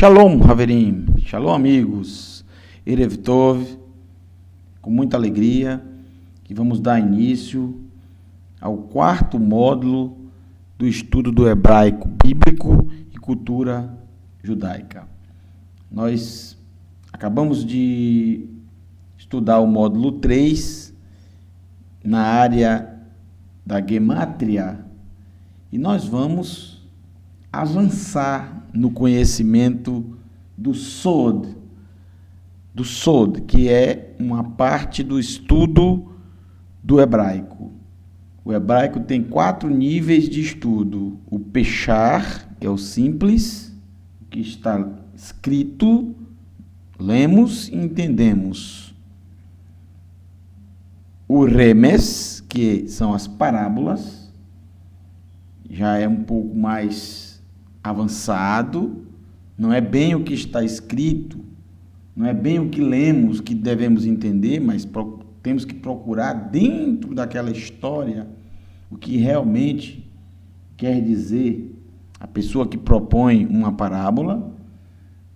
Shalom, Haverim. Shalom, amigos. Erev Tov, com muita alegria, que vamos dar início ao quarto módulo do estudo do hebraico bíblico e cultura judaica. Nós acabamos de estudar o módulo 3 na área da gemátria e nós vamos avançar no conhecimento do Sod, que é uma parte do estudo do hebraico. O hebraico tem 4 níveis de estudo: o Peshar, que é o simples, que está escrito, lemos e entendemos. O Remes, que são as parábolas, já é um pouco mais avançado, não é bem o que está escrito, não é bem o que lemos que devemos entender, mas temos que procurar dentro daquela história o que realmente quer dizer a pessoa que propõe uma parábola.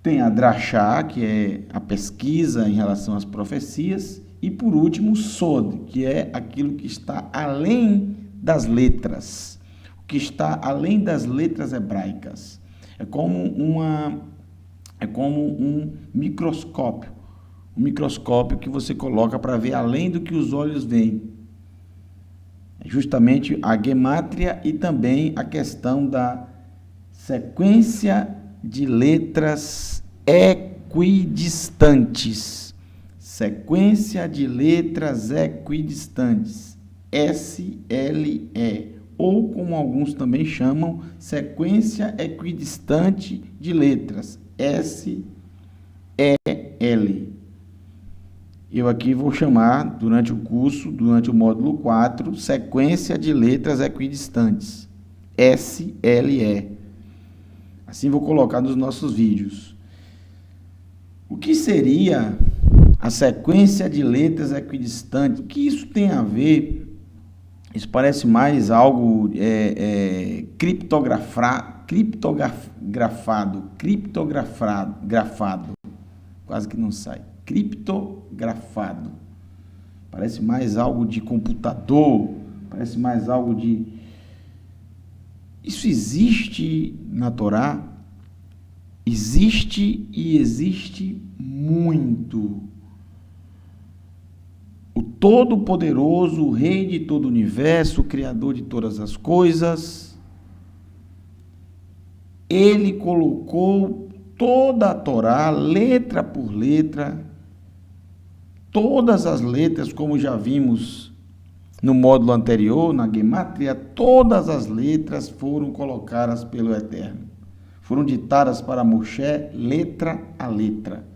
Tem a drachá, que é a pesquisa em relação às profecias, e por último o sod, que é aquilo que está além das letras, o que está além das letras hebraicas. É como um microscópio, que você coloca para ver além do que os olhos veem. É justamente a gemátria e também a questão da sequência de letras equidistantes. Sequência de letras equidistantes. SLE. Ou, como alguns também chamam, sequência equidistante de letras. SEL. Eu aqui vou chamar, durante o curso, durante o módulo 4, sequência de letras equidistantes. SLE. Assim vou colocar nos nossos vídeos. O que seria a sequência de letras equidistantes? O que isso tem a ver? Isso parece mais algo criptografado. Quase que não sai. Criptografado. Parece mais algo de computador, parece mais algo de... Isso existe na Torá? Existe e existe muito. O Todo-Poderoso, o Rei de todo o universo, o Criador de todas as coisas, Ele colocou toda a Torá, letra por letra, todas as letras, como já vimos no módulo anterior, na gemátria, todas as letras foram colocadas pelo Eterno. Foram ditadas para Moshe, letra a letra.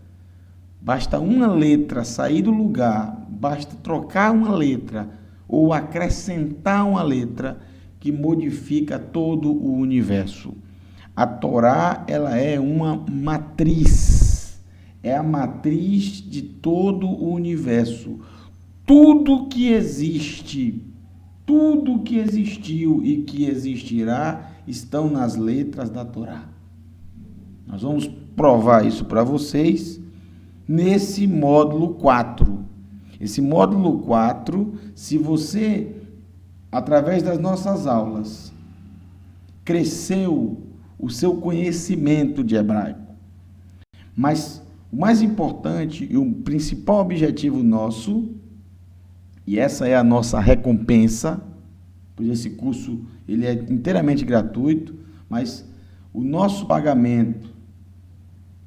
Basta uma letra sair do lugar, basta trocar uma letra ou acrescentar uma letra que modifica todo o universo. A Torá, ela é uma matriz, é a matriz de todo o universo. Tudo que existe, tudo que existiu e que existirá estão nas letras da Torá. Nós vamos provar isso para vocês nesse módulo 4. Esse módulo 4, se você, através das nossas aulas, cresceu o seu conhecimento de hebraico, mas o mais importante e o principal objetivo nosso, e essa é a nossa recompensa, pois esse curso ele é inteiramente gratuito, mas o nosso pagamento,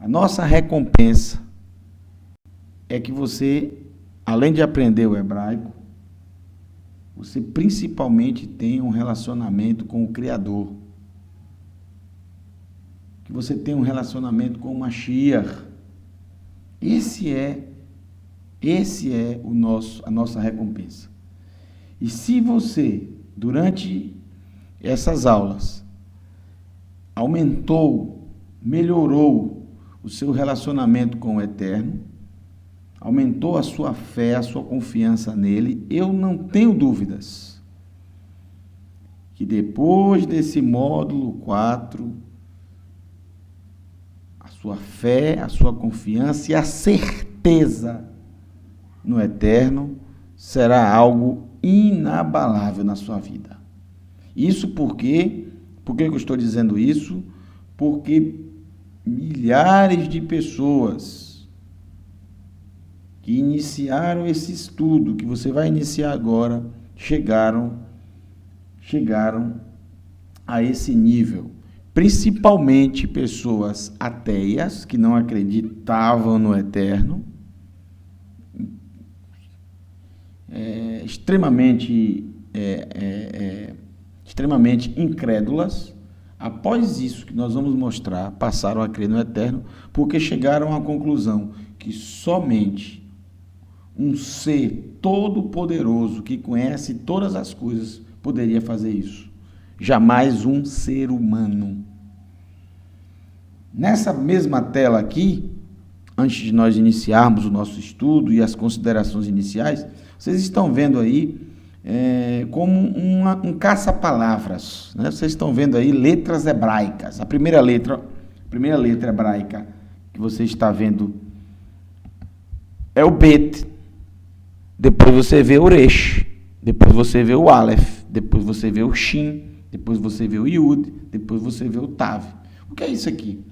a nossa recompensa é que você, além de aprender o hebraico, você principalmente tenha um relacionamento com o Criador. Que você tenha um relacionamento com o Mashiach. Esse é a nossa recompensa. E se você, durante essas aulas, aumentou, melhorou o seu relacionamento com o Eterno, aumentou a sua fé, a sua confiança nele, eu não tenho dúvidas que depois desse módulo 4, sua fé, a sua confiança e a certeza no eterno será algo inabalável na sua vida. Isso porque, por que eu estou dizendo isso? Porque milhares de pessoas que iniciaram esse estudo, que você vai iniciar agora, chegaram a esse nível. Principalmente pessoas ateias, que não acreditavam no eterno, extremamente incrédulas. Após isso que nós vamos mostrar, passaram a crer no eterno, porque chegaram à conclusão que somente um ser todo-poderoso, que conhece todas as coisas, poderia fazer isso. Jamais um ser humano. Nessa mesma tela aqui, antes de nós iniciarmos o nosso estudo e as considerações iniciais, vocês estão vendo aí como um caça-palavras, né? Vocês estão vendo aí letras hebraicas. A primeira letra hebraica que você está vendo é o Bet. Depois você vê o Resh. Depois você vê o Aleph. Depois você vê o Shin. Depois você vê o Yud. Depois você vê o Tav. O que é isso aqui?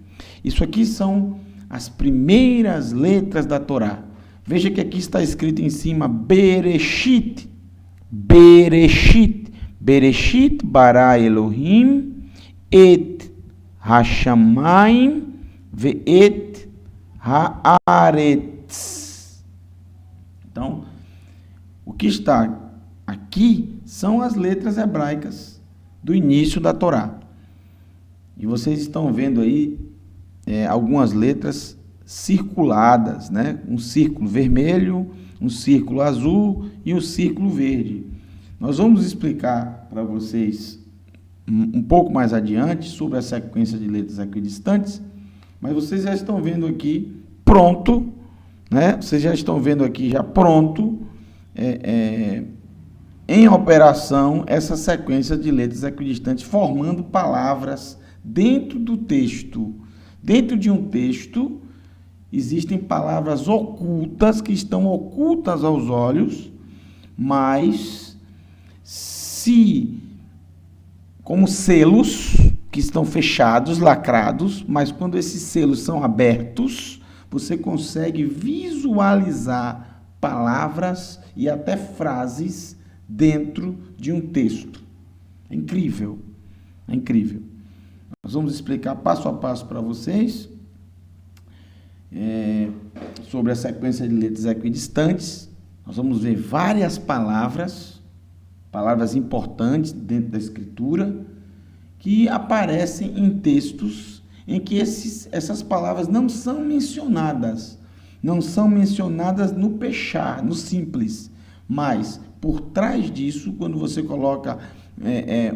Isso aqui são as primeiras letras da Torá. Veja que aqui está escrito em cima Bereshit. Bereshit. Bereshit bara Elohim et hashamayim ve'et haaretz. Então, o que está aqui são as letras hebraicas do início da Torá. E vocês estão vendo aí algumas letras circuladas, né? Um círculo vermelho, um círculo azul e um círculo verde. Nós vamos explicar para vocês um pouco mais adiante sobre a sequência de letras equidistantes, mas vocês já estão vendo aqui pronto, né? Vocês já estão vendo aqui já pronto, em operação, essa sequência de letras equidistantes formando palavras dentro do texto. Dentro de um texto existem palavras ocultas que estão ocultas aos olhos, mas como selos que estão fechados, lacrados, mas quando esses selos são abertos, você consegue visualizar palavras e até frases dentro de um texto. É incrível, é incrível. Nós vamos explicar passo a passo para vocês sobre a sequência de letras equidistantes. Nós vamos ver várias palavras importantes dentro da Escritura, que aparecem em textos em que essas palavras não são mencionadas no pechá, no simples, mas por trás disso, quando você coloca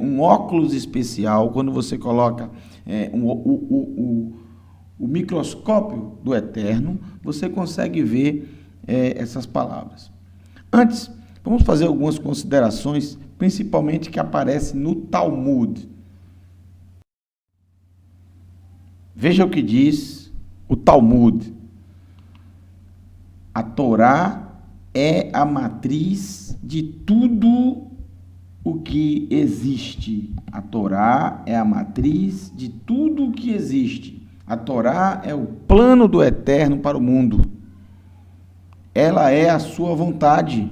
um óculos especial, quando você coloca o microscópio do Eterno, você consegue ver essas palavras. Antes, vamos fazer algumas considerações, principalmente que aparecem no Talmud. Veja o que diz o Talmud. A Torá é a matriz de tudo o que existe. A Torá é a matriz de tudo o que existe. A Torá é o plano do Eterno para o mundo. Ela é a sua vontade.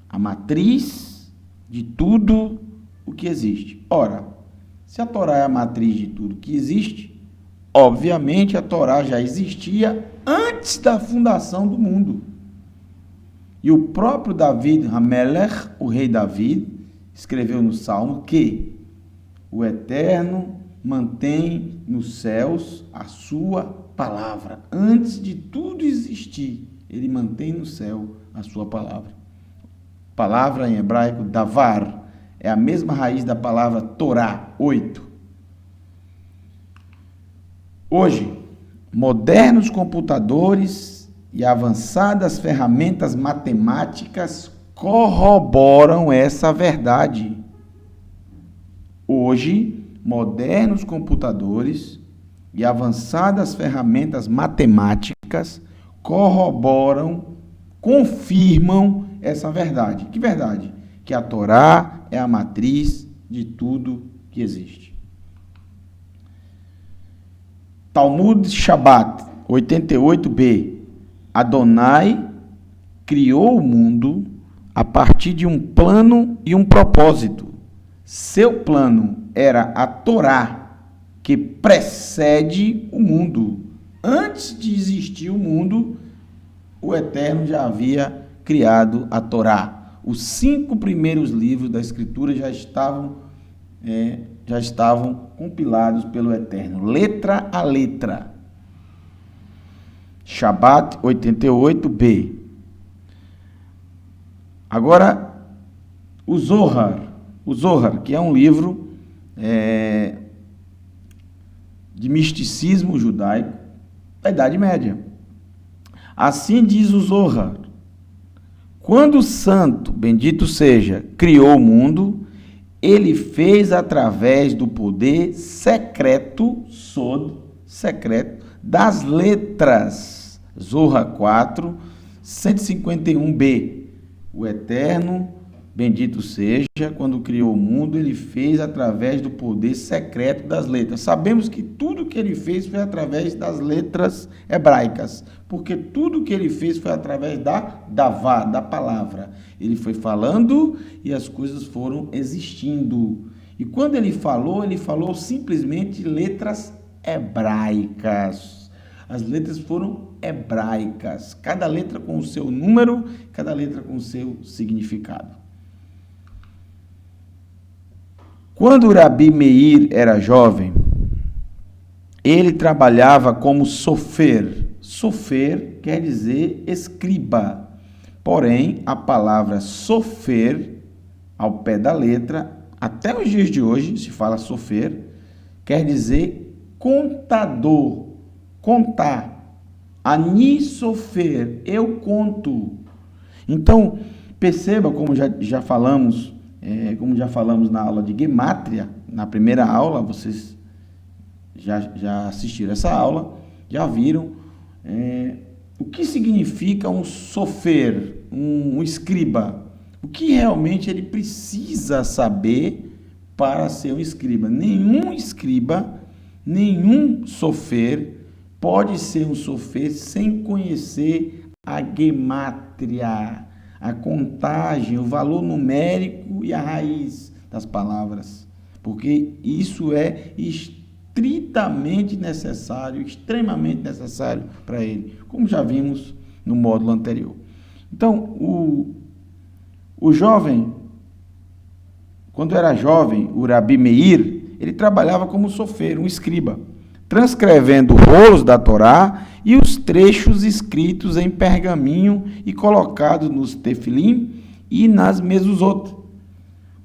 A matriz de tudo o que existe. Ora, se a Torá é a matriz de tudo que existe, obviamente a Torá já existia antes da fundação do mundo. E o próprio David Hamelech, o rei David, escreveu no Salmo que o Eterno mantém nos céus a sua palavra. Antes de tudo existir, ele mantém no céu a sua palavra. Palavra em hebraico, davar, é a mesma raiz da palavra Torá, 8. Hoje, modernos computadores e avançadas ferramentas matemáticas corroboram essa verdade. Hoje, modernos computadores e avançadas ferramentas matemáticas corroboram, confirmam essa verdade. Que verdade? Que a Torá é a matriz de tudo que existe. Talmud Shabbat 88b. Adonai criou o mundo a partir de um plano e um propósito. Seu plano era a Torá, que precede o mundo. Antes de existir o mundo, o Eterno já havia criado a Torá. Os 5 primeiros livros da Escritura já estavam compilados pelo Eterno, letra a letra. Shabbat 88b. Agora, o Zohar, que é um livro de misticismo judaico da Idade Média. Assim diz o Zohar: quando o santo, bendito seja, criou o mundo, ele fez através do poder secreto, Sod, secreto, das letras. Zohar 4, 151b. O Eterno, bendito seja, quando criou o mundo, ele fez através do poder secreto das letras. Sabemos que tudo que ele fez foi através das letras hebraicas, porque tudo que ele fez foi através da davá, da palavra. Ele foi falando e as coisas foram existindo. E quando ele falou simplesmente letras hebraicas. As letras foram hebraicas, cada letra com o seu número, cada letra com o seu significado. Quando Rabi Meir era jovem, ele trabalhava como sofer. Sofer quer dizer escriba. Porém, a palavra sofer, ao pé da letra, até os dias de hoje se fala sofer, quer dizer contador, contar. Ani sofer, eu conto. Então, perceba como já falamos na aula de Gemátria, na primeira aula, vocês já assistiram essa aula, já viram o que significa um sofer, um escriba, o que realmente ele precisa saber para ser um escriba. Nenhum escriba, nenhum sofer pode ser um sofer sem conhecer a gemátria, a contagem, o valor numérico e a raiz das palavras, porque isso é estritamente necessário, extremamente necessário para ele, como já vimos no módulo anterior. Então, o jovem, quando era jovem, o Rabi Meir, ele trabalhava como sofer, um escriba, transcrevendo rolos da Torá e os trechos escritos em pergaminho e colocados nos tefilim e nas mezuzot.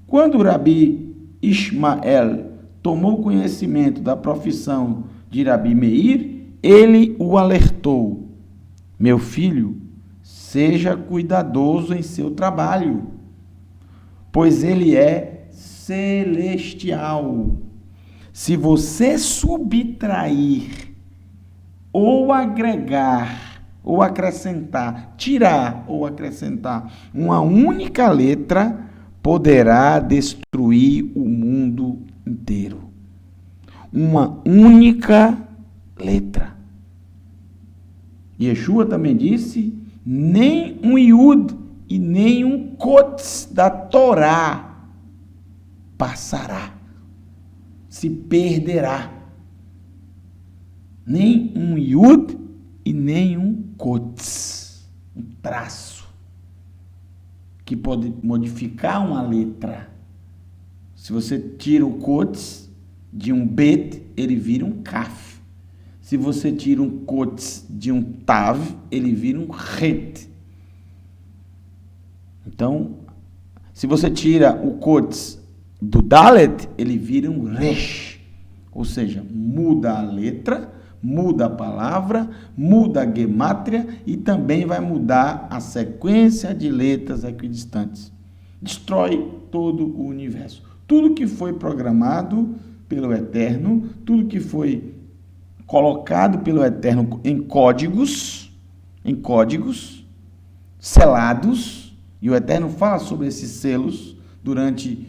Quando o Rabi Ishmael tomou conhecimento da profissão de Rabi Meir, ele o alertou: meu filho, seja cuidadoso em seu trabalho, pois ele é celestial. Se você subtrair ou agregar ou acrescentar, tirar ou acrescentar uma única letra, poderá destruir o mundo inteiro. Uma única letra. Yeshua também disse: nem um Yud e nem um Kots da Torá passará, se perderá. Nem um Yud e nem um Kots, um traço, que pode modificar uma letra. Se você tira o Kots de um Bet, ele vira um Kaf. Se você tira um Kots de um Tav, ele vira um Het. Então, se você tira o Kots do Dalet, ele vira um Resh. Ou seja, muda a letra, muda a palavra, muda a gemátria e também vai mudar a sequência de letras equidistantes. Destrói todo o universo. Tudo que foi programado pelo Eterno, tudo que foi colocado pelo Eterno em códigos, selados, e o Eterno fala sobre esses selos durante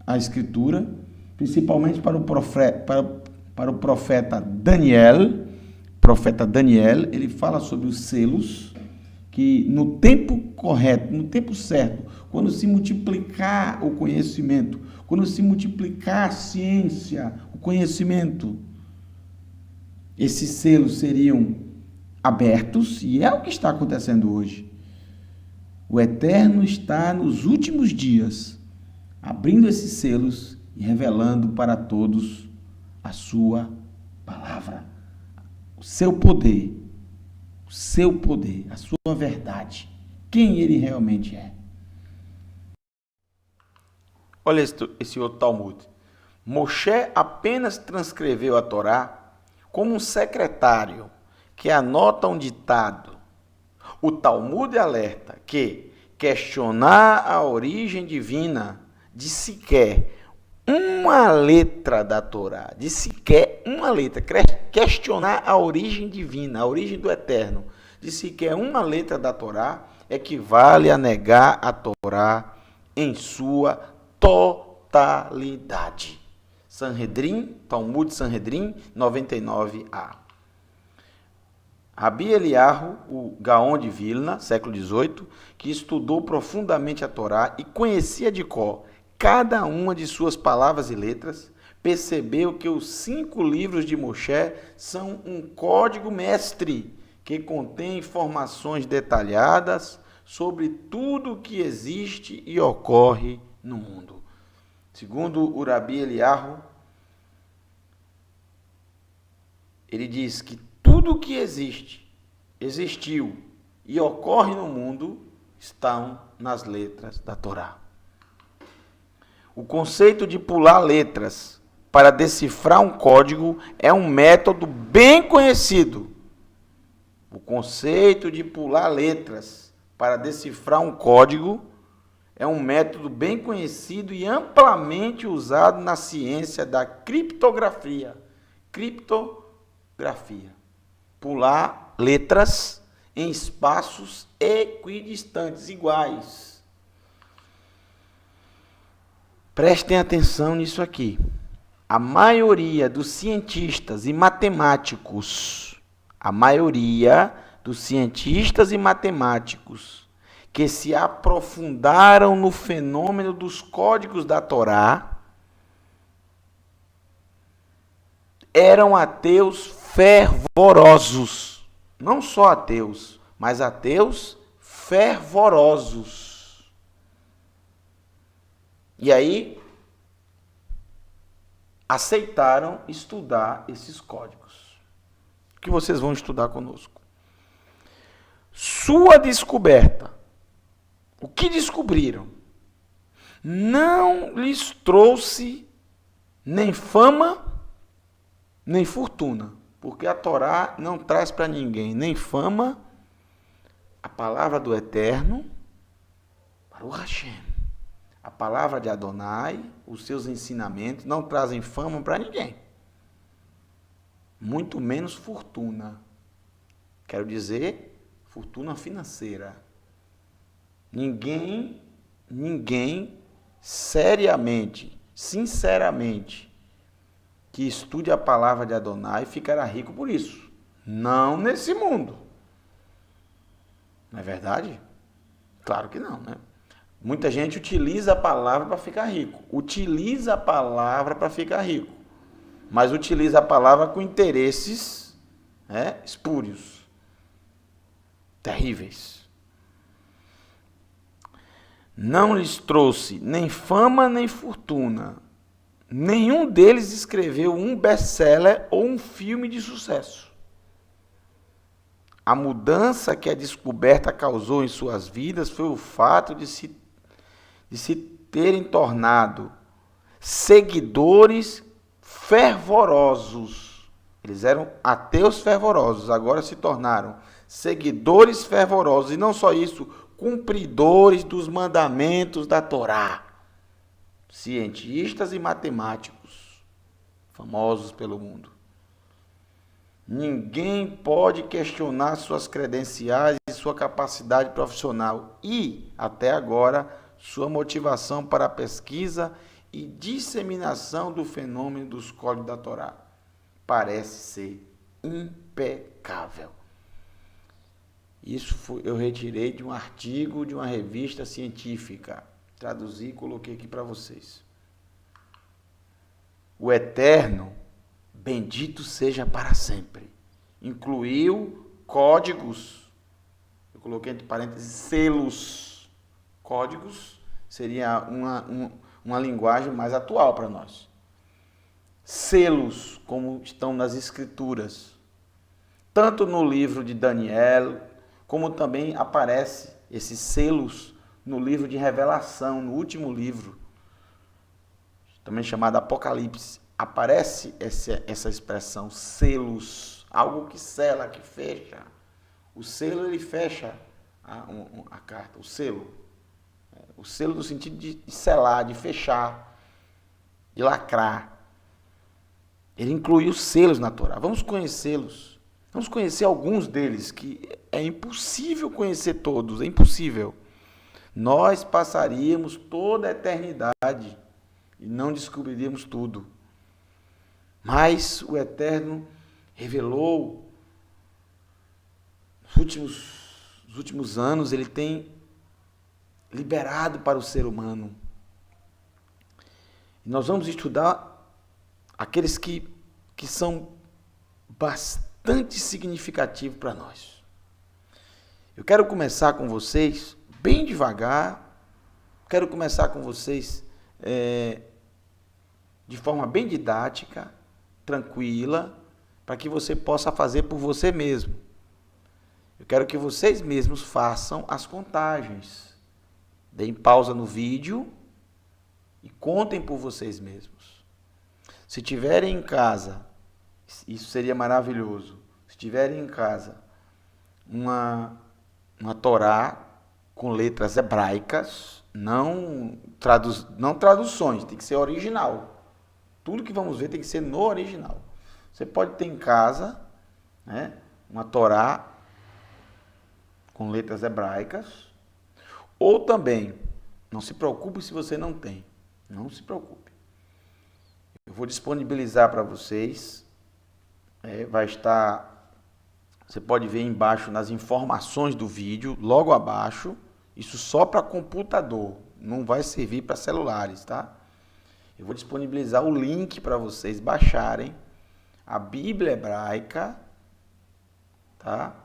a Escritura, principalmente para o profeta Daniel. Profeta Daniel, ele fala sobre os selos, que no tempo correto, no tempo certo, quando se multiplicar o conhecimento, quando se multiplicar a ciência, o conhecimento, esses selos seriam abertos, e é o que está acontecendo hoje. O Eterno está nos últimos dias, abrindo esses selos e revelando para todos a sua palavra, o seu poder, a sua verdade, quem ele realmente é. Olha esse outro Talmud. Moshe apenas transcreveu a Torá como um secretário que anota um ditado. O Talmud alerta que questionar a origem divina de sequer uma letra da Torá, de sequer uma letra, questionar a origem divina, a origem do Eterno, de sequer uma letra da Torá, equivale a negar a Torá em sua totalidade. Sanhedrin, Talmud Sanhedrin 99a. Rabi Eliyahu, o Gaon de Vilna, século XVIII, que estudou profundamente a Torá e conhecia de cor cada uma de suas palavras e letras, percebeu que os 5 livros de Moshe são um código mestre que contém informações detalhadas sobre tudo o que existe e ocorre no mundo. Segundo o Rabi Eliyahu, ele diz que tudo o que existe, existiu e ocorre no mundo estão nas letras da Torá. O conceito de pular letras para decifrar um código é um método bem conhecido. O conceito de pular letras para decifrar um código é um método bem conhecido e amplamente usado na ciência da criptografia. Pular letras em espaços equidistantes, iguais. Prestem atenção nisso aqui. A maioria dos cientistas e matemáticos, que se aprofundaram no fenômeno dos códigos da Torá, eram ateus fervorosos. Não só ateus, mas ateus fervorosos. E aí, aceitaram estudar esses códigos, que vocês vão estudar conosco. Sua descoberta, o que descobriram, não lhes trouxe nem fama, nem fortuna, porque a Torá não traz para ninguém nem fama, a palavra do Eterno, para o Hashem. A palavra de Adonai, os seus ensinamentos não trazem fama para ninguém. Muito menos fortuna. Quero dizer, fortuna financeira. Ninguém seriamente, sinceramente, que estude a palavra de Adonai ficará rico por isso. Não nesse mundo. Não é verdade? Claro que não, né? Muita gente utiliza a palavra para ficar rico. Mas utiliza a palavra com interesses espúrios, terríveis. Não lhes trouxe nem fama nem fortuna. Nenhum deles escreveu um best-seller ou um filme de sucesso. A mudança que a descoberta causou em suas vidas foi o fato de se terem tornado seguidores fervorosos. Eles eram ateus fervorosos, agora se tornaram seguidores fervorosos. E não só isso, cumpridores dos mandamentos da Torá. Cientistas e matemáticos, famosos pelo mundo. Ninguém pode questionar suas credenciais e sua capacidade profissional e, até agora, sua motivação para a pesquisa e disseminação do fenômeno dos códigos da Torá. Parece ser impecável. Isso eu retirei de um artigo de uma revista científica. Traduzi e coloquei aqui para vocês. O Eterno, bendito seja para sempre, incluiu códigos, eu coloquei entre parênteses selos. Códigos seria uma linguagem mais atual para nós. Selos, como estão nas escrituras, tanto no livro de Daniel, como também aparece esses selos no livro de Revelação, no último livro, também chamado Apocalipse. Aparece essa expressão, selos, algo que sela, que fecha. O selo, ele fecha a carta, o selo. O selo no sentido de selar, de fechar, de lacrar. Ele incluiu selos na Torá. Vamos conhecê-los. Vamos conhecer alguns deles, que é impossível conhecer todos, é impossível. Nós passaríamos toda a eternidade e não descobriríamos tudo. Mas o Eterno revelou, nos últimos anos, ele tem liberado para o ser humano. E nós vamos estudar aqueles que são bastante significativos para nós. Eu quero começar com vocês bem devagar, quero começar com vocês de forma bem didática, tranquila, para que você possa fazer por você mesmo. Eu quero que vocês mesmos façam as contagens. Deem pausa no vídeo e contem por vocês mesmos. Se tiverem em casa, isso seria maravilhoso. Se tiverem em casa uma Torá com letras hebraicas, não traduções, tem que ser original. Tudo que vamos ver tem que ser no original. Você pode ter em casa, né, uma Torá com letras hebraicas, ou também, não se preocupe se você não tem, não se preocupe. Eu vou disponibilizar para vocês, vai estar, você pode ver embaixo nas informações do vídeo, logo abaixo, isso só para computador, não vai servir para celulares, tá? Eu vou disponibilizar o link para vocês baixarem a Bíblia hebraica, tá?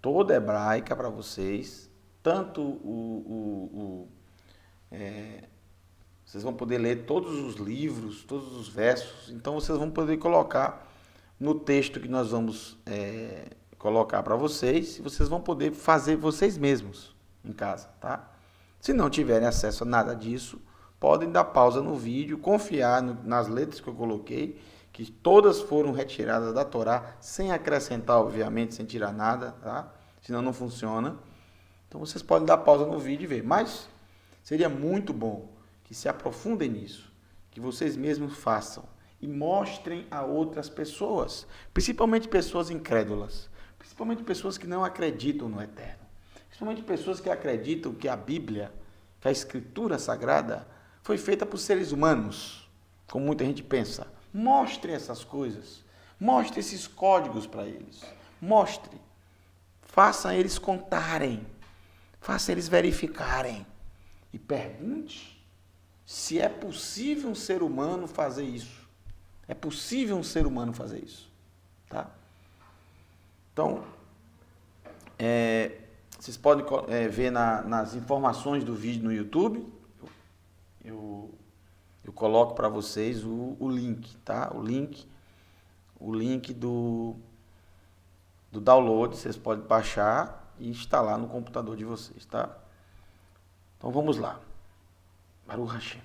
Toda hebraica para vocês, tanto vocês vão poder ler todos os livros, todos os versos, então vocês vão poder colocar no texto que nós vamos colocar para vocês, e vocês vão poder fazer vocês mesmos em casa, tá? Se não tiverem acesso a nada disso, podem dar pausa no vídeo, confiar nas letras que eu coloquei, que todas foram retiradas da Torá, sem acrescentar, obviamente, sem tirar nada, tá? Senão não funciona. Então vocês podem dar pausa no vídeo e ver. Mas seria muito bom que se aprofundem nisso, que vocês mesmos façam e mostrem a outras pessoas, principalmente pessoas incrédulas, principalmente pessoas que não acreditam no Eterno, principalmente pessoas que acreditam que a Bíblia, que a Escritura Sagrada, foi feita por seres humanos, como muita gente pensa. Mostre essas coisas. Mostre esses códigos para eles. Mostre. Faça eles contarem. Faça eles verificarem. E pergunte se é possível um ser humano fazer isso. É possível um ser humano fazer isso. Tá? Então, vocês podem ver nas informações do vídeo no YouTube. Eu coloco para vocês o link, tá? O link do download, vocês podem baixar e instalar no computador de vocês, tá? Então vamos lá. Baruch Hashem.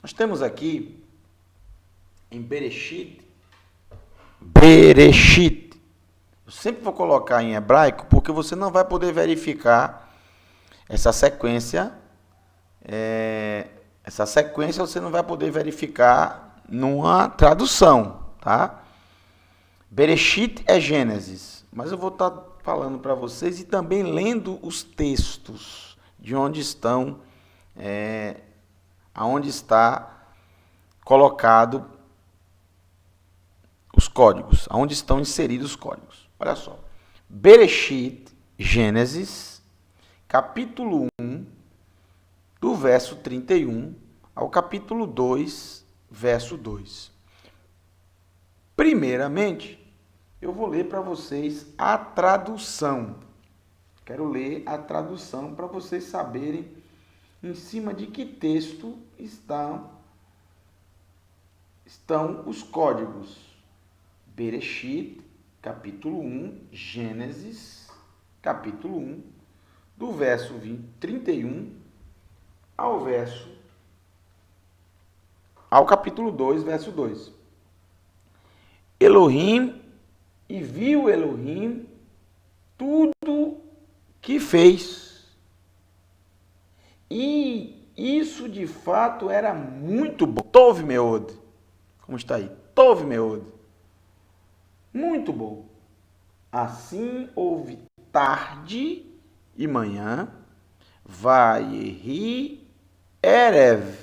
Nós temos aqui em Bereshit. Eu sempre vou colocar em hebraico porque você não vai poder verificar essa sequência você não vai poder verificar numa tradução, tá? Bereshit é Gênesis, mas eu vou estar falando para vocês e também lendo os textos de onde estão, aonde está colocado os códigos, aonde estão inseridos os códigos. Olha só, Bereshit, Gênesis, capítulo 1, do verso 31 ao capítulo 2, verso 2. Primeiramente, eu vou ler para vocês a tradução. Quero ler a tradução para vocês saberem em cima de que texto estão os códigos. Bereshit, capítulo 1, Gênesis, capítulo 1, do verso 31 ao capítulo 2, verso 2. Elohim, e viu Elohim tudo que fez. E isso de fato era muito bom. Tov meod. Como está aí? Tov meod. Muito bom. Assim houve tarde e manhã. Vayehi erev.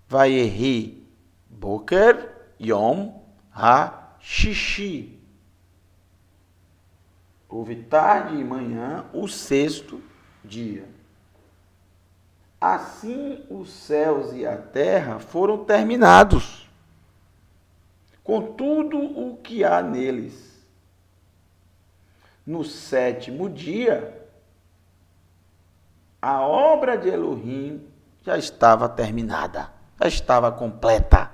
Vayehi boker yom ha-shishi. Houve tarde e manhã, o sexto dia. Assim os céus e a terra foram terminados, com tudo o que há neles. No sétimo dia, a obra de Elohim já estava terminada, já estava completa.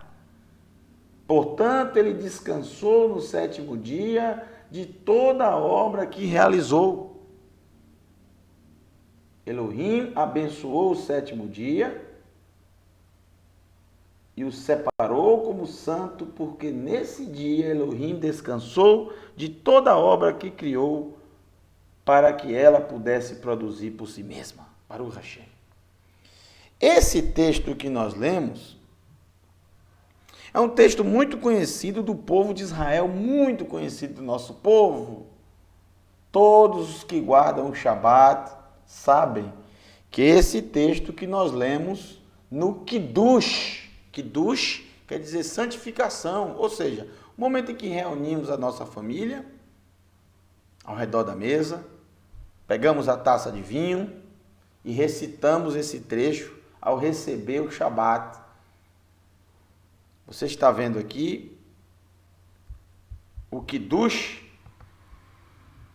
Portanto, ele descansou no sétimo dia de toda a obra que realizou. Elohim abençoou o sétimo dia e o separou como santo, porque nesse dia Elohim descansou de toda a obra que criou para que ela pudesse produzir por si mesma. Baruch Hashem. Esse texto que nós lemos é um texto muito conhecido do povo de Israel, muito conhecido do nosso povo. Todos os que guardam o Shabat sabem que esse texto que nós lemos no Kiddush, Kiddush quer dizer santificação, ou seja, o momento em que reunimos a nossa família ao redor da mesa, pegamos a taça de vinho e recitamos esse trecho ao receber o Shabat. Você está vendo aqui o Kiddush,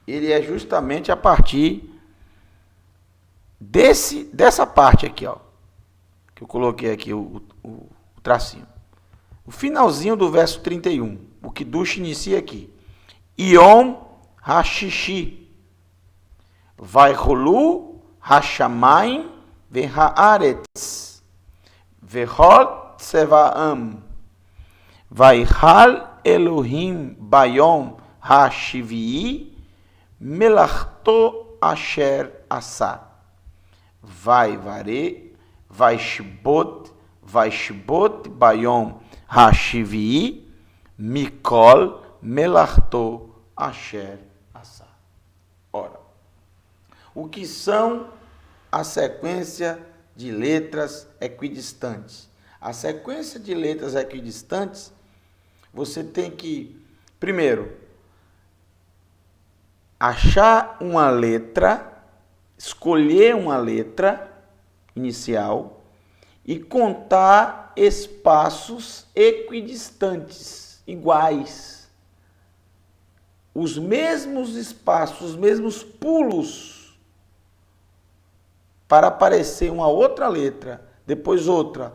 ele é justamente a partir dessa parte aqui, ó, que eu coloquei aqui o tracinho. O finalzinho do verso 31. O Kiddush inicia aqui. Yom HaShishi. Vaiholu HaShamayim VeHaaretz. Vehol Tsevaam. Vaihal Elohim Bayom HaShivii Melachto Asher Asa. Vaishbot Bayom HaShivii Mikol Melachto Asher Asa. Ora, o que são a sequência de letras equidistantes? A sequência de letras equidistantes, você tem que, primeiro, achar uma letra, escolher uma letra inicial e contar espaços equidistantes, iguais. Os mesmos espaços, os mesmos pulos para aparecer uma outra letra, depois outra,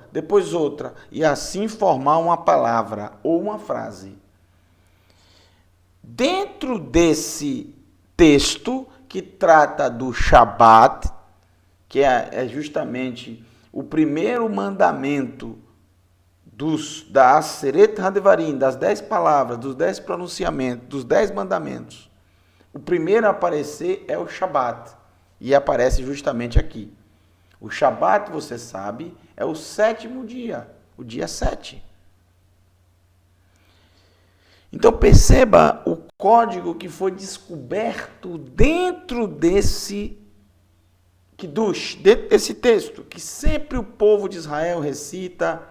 e assim formar uma palavra ou uma frase. Dentro desse texto que trata do Shabat, que é justamente o primeiro mandamento da Aseret Hadevarim, das 10 palavras, dos 10 pronunciamentos, dos 10 mandamentos. O primeiro a aparecer é o Shabat, e aparece justamente aqui. O Shabat, você sabe, é o sétimo dia, o dia 7. Então perceba o código que foi descoberto dentro desse Kiddush, dentro desse texto, que sempre o povo de Israel recita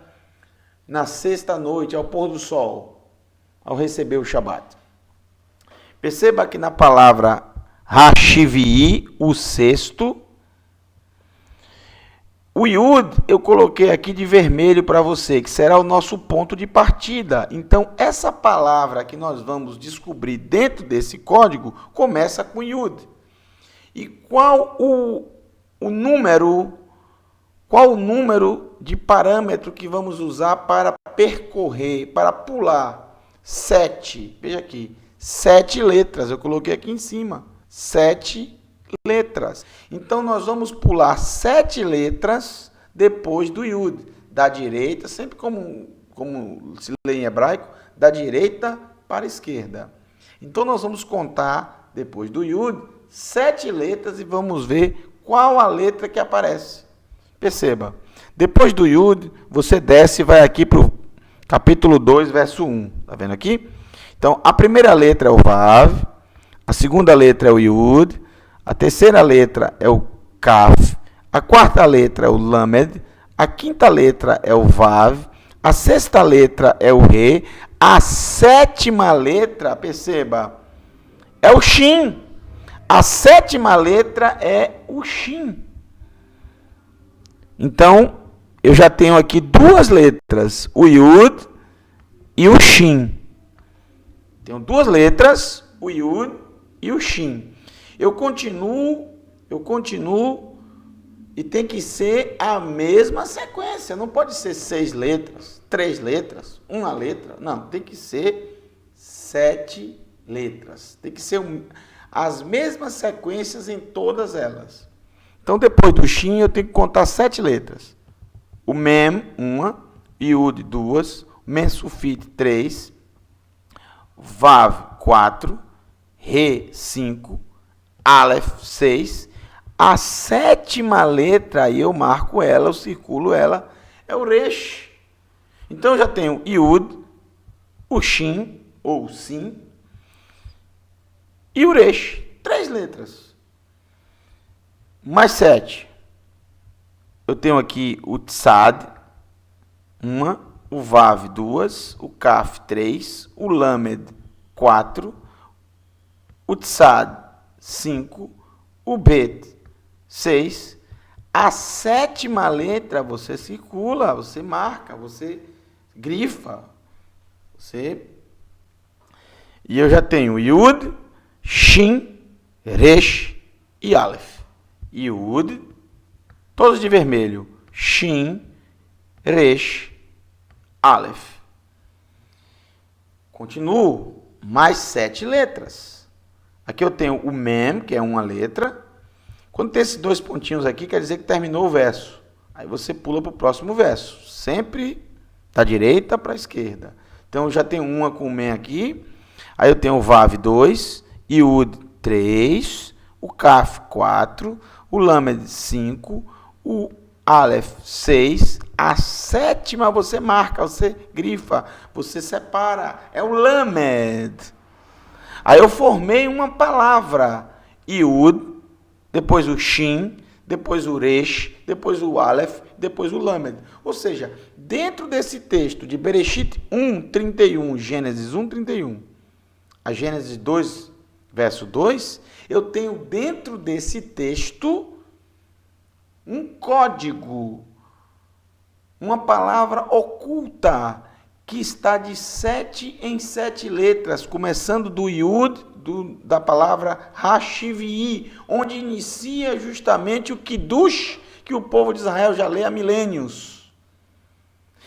na sexta noite, ao pôr do sol, ao receber o Shabat. Perceba que na palavra Hashivii, o sexto, o Yud eu coloquei aqui de vermelho para você, que será o nosso ponto de partida. Então, essa palavra que nós vamos descobrir dentro desse código começa com Yud. E qual o número de parâmetro que vamos usar para percorrer, para pular? 7. Veja aqui, 7 letras. Eu coloquei aqui em cima. 7 letras. Então, nós vamos pular 7 letras depois do Yud. Da direita, sempre como se lê em hebraico, da direita para a esquerda. Então, nós vamos contar, depois do Yud, 7 letras e vamos ver qual a letra que aparece. Perceba, depois do Yud, você desce e vai aqui para o capítulo 2, verso 1. Está vendo aqui? Então, a primeira letra é o Vav, a segunda letra é o Yud, a terceira letra é o Kaf, a quarta letra é o Lamed, a quinta letra é o Vav, a sexta letra é o Re, a sétima letra, perceba, é o Shin. A sétima letra é o Shin. Então, eu já tenho aqui 2 letras, o Yud e o Shin. Tenho 2 letras, o Yud e o Shin. Eu continuo, e tem que ser a mesma sequência. Não pode ser 6 letras, 3 letras, 1 letra. Não, tem que ser 7 letras. Tem que ser as mesmas sequências em todas elas. Então, depois do Shin, eu tenho que contar 7 letras. O Mem, 1, Yud, 2, Mem Sufit, 3, Vav, 4, Re, 5, Aleph, 6. A sétima letra, aí eu marco ela, eu circulo ela, é o Resh. Então, eu já tenho Yud, o Shin, ou Sim, e o Resh. 3 letras. Mais 7. Eu tenho aqui o Tzad, 1, o Vav, 2, o Kaf, 3, o Lamed, 4, o Tzad, 5, o Bet, 6. A sétima letra você circula, você marca, você grifa. E eu já tenho Yud, Shin, Resh e Aleph. Yud, todos de vermelho. Shin, Resh, Aleph. Continuo, mais 7 letras. Aqui eu tenho o Mem, que é 1 letra. Quando tem esses 2 pontinhos aqui, quer dizer que terminou o verso. Aí você pula para o próximo verso. Sempre da direita para a esquerda. Então, eu já tenho 1 com o Mem aqui. Aí eu tenho o Vav, 2, Yud, 3, o Kaf, 4, o Lamed, 5, o Aleph, 6. A sétima você marca, você grifa, você separa. É o Lamed. Aí eu formei uma palavra. Yud, depois o Shin, depois o Resh, depois o Aleph, depois o Lamed. Ou seja, dentro desse texto de Bereshit 1:31, Gênesis 1:31, a Gênesis 2, verso 2, eu tenho dentro desse texto um código, uma palavra oculta, que está de 7 em 7 letras, começando do Yud, da palavra Hashivii, onde inicia justamente o Kiddush, que o povo de Israel já lê há milênios.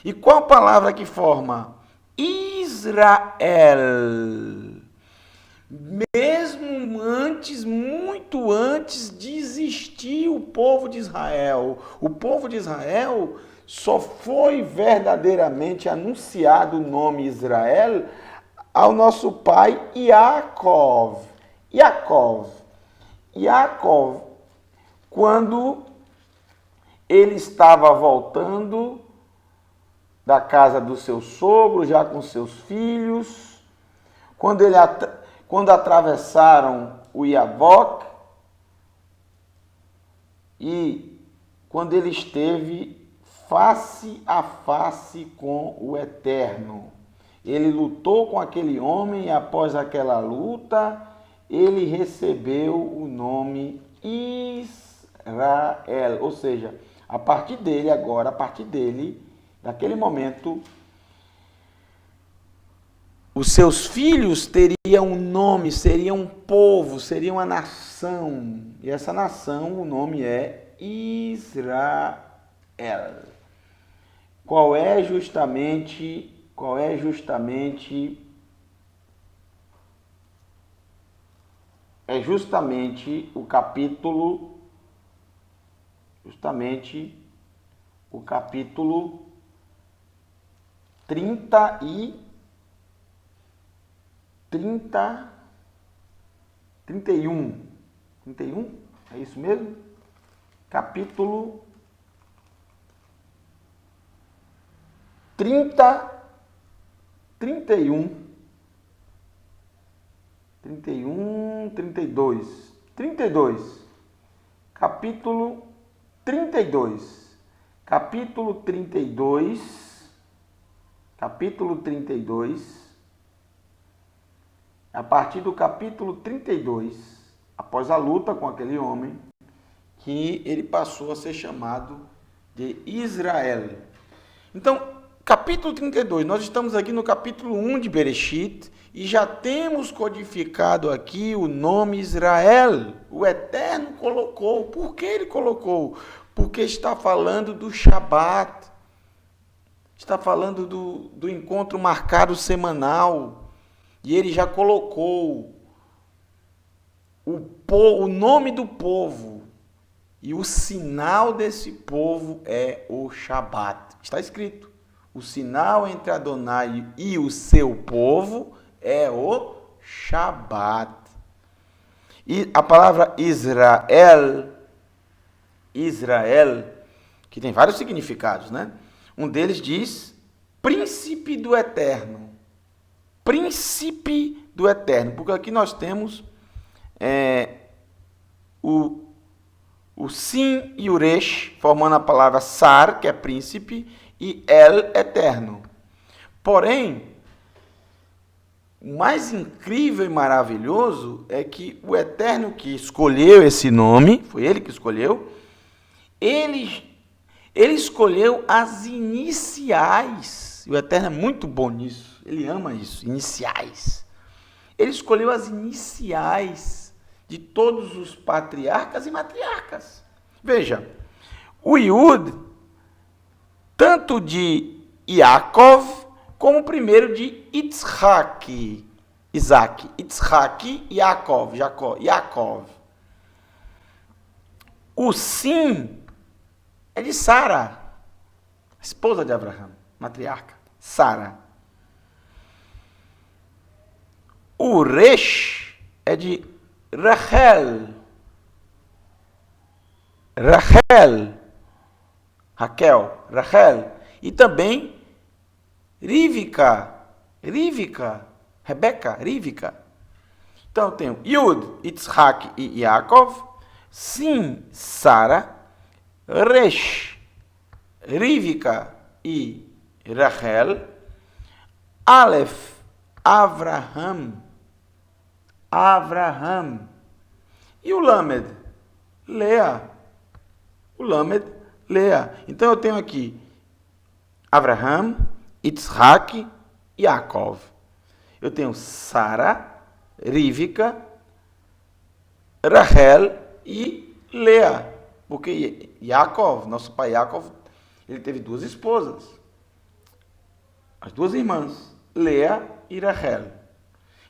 E qual palavra que forma? Israel. Mesmo antes, muito antes de existir o povo de Israel. O povo de Israel só foi verdadeiramente anunciado o nome Israel ao nosso pai Yaakov. Yaakov, quando ele estava voltando da casa do seu sogro, já com seus filhos, quando atravessaram o Iabok e quando ele esteve face a face com o Eterno. Ele lutou com aquele homem e após aquela luta, ele recebeu o nome Israel. Ou seja, a partir dele, naquele momento, os seus filhos teriam um nome, seriam um povo, seriam uma nação. E essa nação, o nome é Israel. Qual é justamente o capítulo 31. 31? É isso mesmo? Capítulo 32. 32. Capítulo 32. Capítulo 32. A partir do capítulo 32, após a luta com aquele homem, que ele passou a ser chamado de Israel. Então, capítulo 32, nós estamos aqui no capítulo 1 de Bereshit e já temos codificado aqui o nome Israel. O Eterno colocou. Por que ele colocou? Porque está falando do Shabat, está falando do encontro marcado semanal. E ele já colocou o nome do povo. E o sinal desse povo é o Shabat. Está escrito. O sinal entre Adonai e o seu povo é o Shabat. E a palavra Israel, que tem vários significados, né? Um deles diz príncipe do Eterno. Príncipe do Eterno. Porque aqui nós temos o Sim e o Resh, formando a palavra Sar, que é príncipe, e El, eterno. Porém, o mais incrível e maravilhoso é que o Eterno que escolheu esse nome, foi ele que escolheu, ele escolheu as iniciais. O Eterno é muito bom nisso. Ele ama isso, iniciais. Ele escolheu as iniciais de todos os patriarcas e matriarcas. Veja, o Yud, tanto de Yaakov, como o primeiro de Isaac, Yaakov, Yaakov. O Sim é de Sara, esposa de Abraão, matriarca, Sara. O Resh é de Rachel. Rachel. E também Rivka. Rebeca. Então eu tenho Yud, Yitzhak e Yaakov. Sim, Sara. Resh, Rivka e Rachel. Aleph, Avraham. E o Lamed? Lea. Então eu tenho aqui Avraham, Yitzhak e Yaakov. Eu tenho Sara, Rivka, Rachel e Lea. Porque Yaakov, nosso pai Yaakov, ele teve duas esposas. As duas irmãs, Lea e Rachel.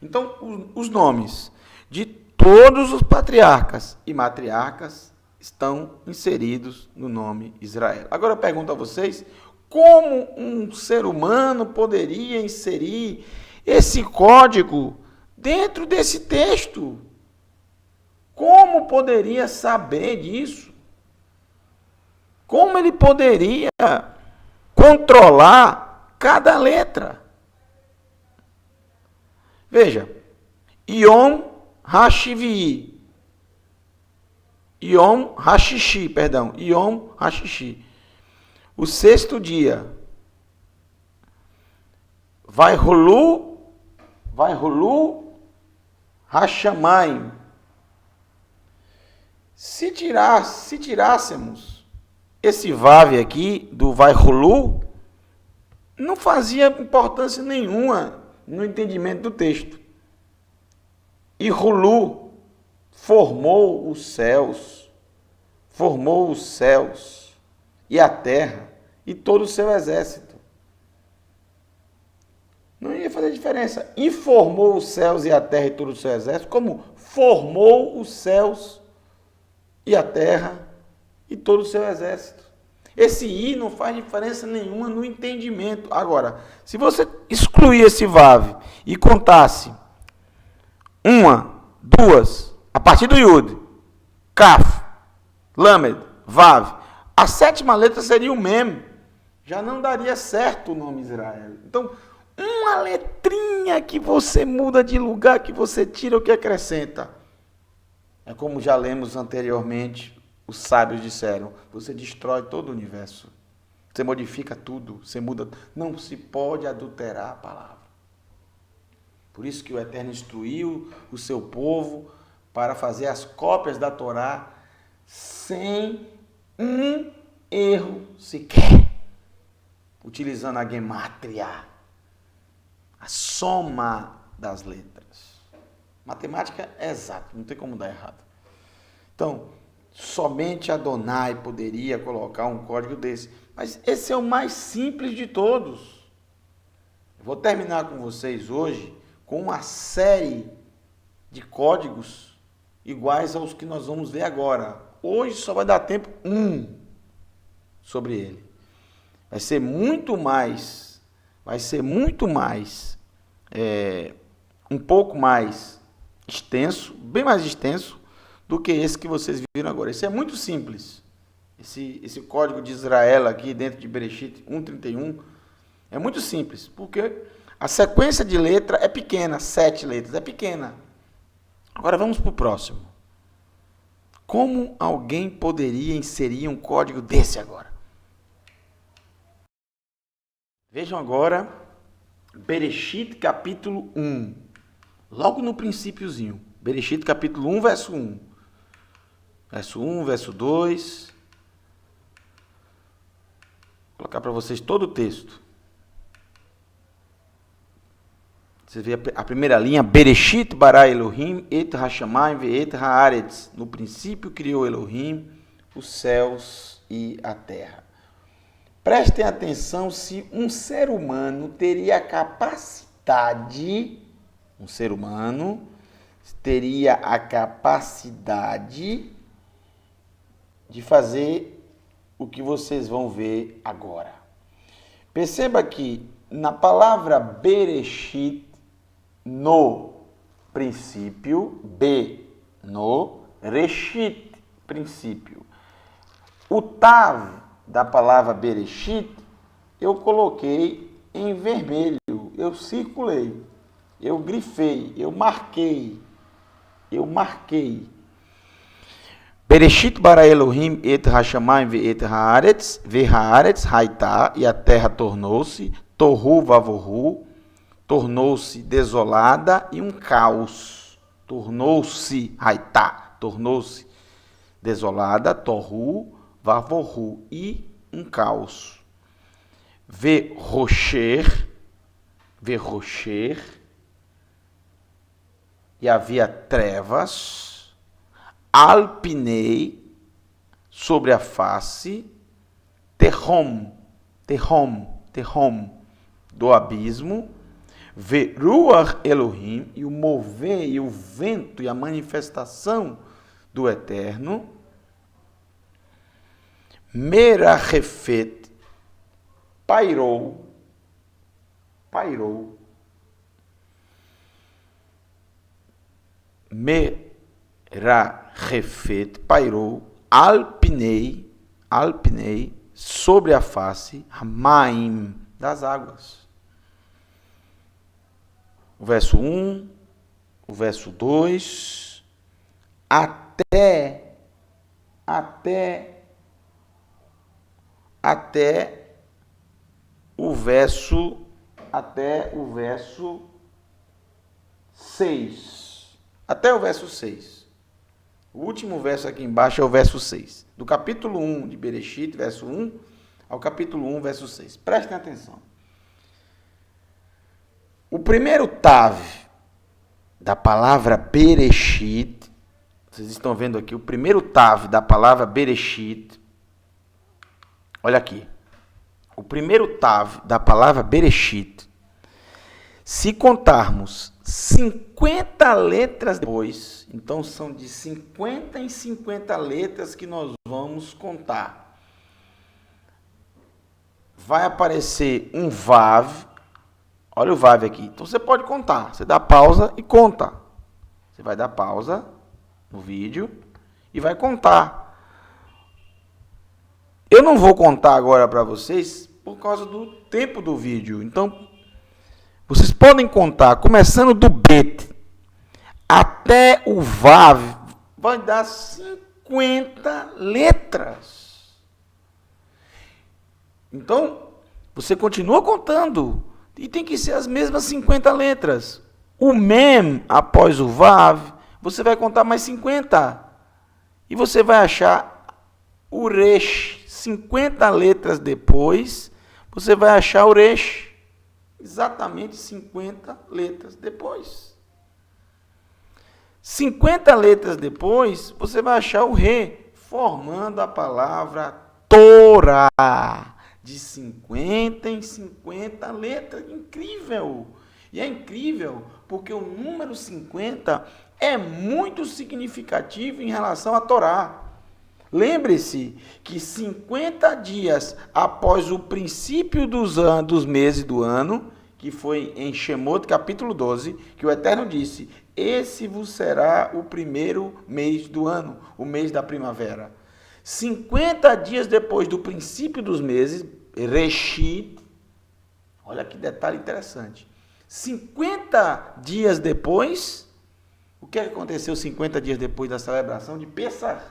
Então, os nomes de todos os patriarcas e matriarcas estão inseridos no nome Israel. Agora eu pergunto a vocês, como um ser humano poderia inserir esse código dentro desse texto? Como poderia saber disso? Como ele poderia controlar cada letra? Veja, Yom HaShivi. Yom HaShishi, perdão. Yom HaShishi. O sexto dia. Vaihulu Hashamayim. Se tirássemos esse Vav aqui do Vaihulu, não fazia importância nenhuma no entendimento do texto. E Hulu formou os céus e a terra e todo o seu exército. Não ia fazer diferença. E formou os céus e a terra e todo o seu exército, como formou os céus e a terra e todo o seu exército. Esse I não faz diferença nenhuma no entendimento. Agora, se você excluir esse Vav e contasse 1, 2, a partir do Yud, Kaf, Lamed, Vav, a sétima letra seria o Mem. Já não daria certo o nome Israel. Então, uma letrinha que você muda de lugar, que você tira ou que acrescenta. É como já lemos anteriormente, os sábios disseram, você destrói todo o universo. Você modifica tudo, você muda. Não se pode adulterar a palavra. Por isso que o Eterno instruiu o seu povo para fazer as cópias da Torá sem um erro sequer. Utilizando a gemátria, a soma das letras. Matemática é exata, não tem como dar errado. Então, somente Adonai poderia colocar um código desse. Mas esse é o mais simples de todos. Eu vou terminar com vocês hoje com uma série de códigos iguais aos que nós vamos ver agora. Hoje só vai dar tempo sobre ele. Vai ser muito mais, um pouco mais extenso, bem mais extenso, do que esse que vocês viram agora. Esse é muito simples. Esse código de Israel aqui dentro de Bereshit 1:31 é muito simples, porque a sequência de letra é pequena, 7 letras, é pequena. Agora vamos para o próximo. Como alguém poderia inserir um código desse agora? Vejam agora Bereshit capítulo 1. Logo no princípiozinho. Bereshit capítulo 1, verso 1. Verso 1, verso 2. Vou colocar para vocês todo o texto. Você vê a primeira linha. Bereshit bara Elohim et hashamayim ve'et haaretz. No princípio criou Elohim os céus e a terra. Prestem atenção se um ser humano teria a capacidade, de fazer o que vocês vão ver agora. Perceba que na palavra Bereshit, no princípio, no Reshit, princípio. O Tav da palavra Bereshit, eu coloquei em vermelho, eu circulei, eu grifei, eu marquei. Bereshit bara Elohim et hashamayim ve'et haaretz, ve'haaretz haitá, e a terra tornou-se, tohu vavohu, tornou-se desolada e um caos. Tornou-se haitá, tornou-se desolada, tohu vavohu, e um caos. Ve'rocher, e havia trevas, alpinei, sobre a face, terrom, do abismo, veruach Elohim, e o mover, e o vento, e a manifestação do Eterno, merachefet, pairou, merachefet, pairou, alpinei, sobre a face, hamaim, das águas. o verso 1, o verso 2, até o verso 6. Até o verso 6. O último verso aqui embaixo é o verso 6. Do capítulo 1 de Bereshit, verso 1, ao capítulo 1, verso 6. Prestem atenção. O primeiro tav da palavra Bereshit, vocês estão vendo aqui, o primeiro tav da palavra Bereshit, olha aqui. O primeiro tav da palavra Bereshit, se contarmos 50 letras depois, então são de 50 em 50 letras que nós vamos contar. Vai aparecer um vav, olha o vav aqui, então você pode contar, você dá pausa e conta. Você vai dar pausa no vídeo e vai contar. Eu não vou contar agora para vocês por causa do tempo do vídeo. Então, vocês podem contar, começando do bet até o vav, vai dar 50 letras. Então, você continua contando e tem que ser as mesmas 50 letras. O mem após o vav, você vai contar mais 50. E você vai achar o resh. 50 letras depois, você vai achar o resh. Exatamente 50 letras depois. 50 letras depois, você vai achar o re, formando a palavra Torá. De 50 em 50 letras. Incrível! E é incrível porque o número 50 é muito significativo em relação à Torá. Lembre-se que 50 dias após o princípio dos meses do ano, que foi em Shemot, capítulo 12, que o Eterno disse, esse vos será o primeiro mês do ano, o mês da primavera. 50 dias depois do princípio dos meses, Reshit, olha que detalhe interessante, 50 dias depois, o que aconteceu 50 dias depois da celebração de Pessah?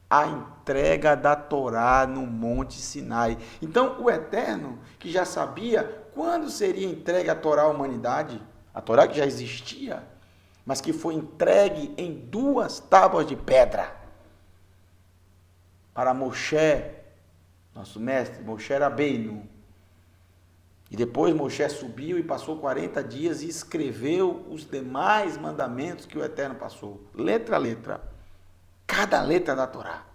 A entrega da Torá no Monte Sinai. Então, o Eterno, que já sabia quando seria entregue a Torá à humanidade, a Torá que já existia, mas que foi entregue em 2 tábuas de pedra para Moshe, nosso mestre, Moshe Rabbeinu. E depois Moshe subiu e passou 40 dias e escreveu os demais mandamentos que o Eterno passou, letra a letra. Cada letra da Torá.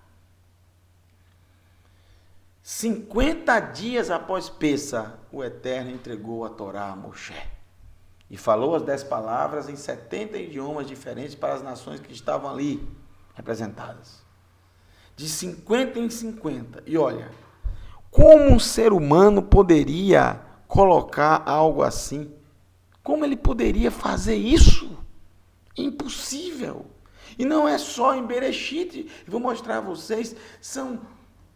50 dias após Pessah, o Eterno entregou a Torá a Moshe. E falou as 10 palavras em 70 idiomas diferentes para as nações que estavam ali representadas. De 50 em 50. E olha, como um ser humano poderia colocar algo assim? Como ele poderia fazer isso? Impossível. E não é só em Bereshit, vou mostrar a vocês, são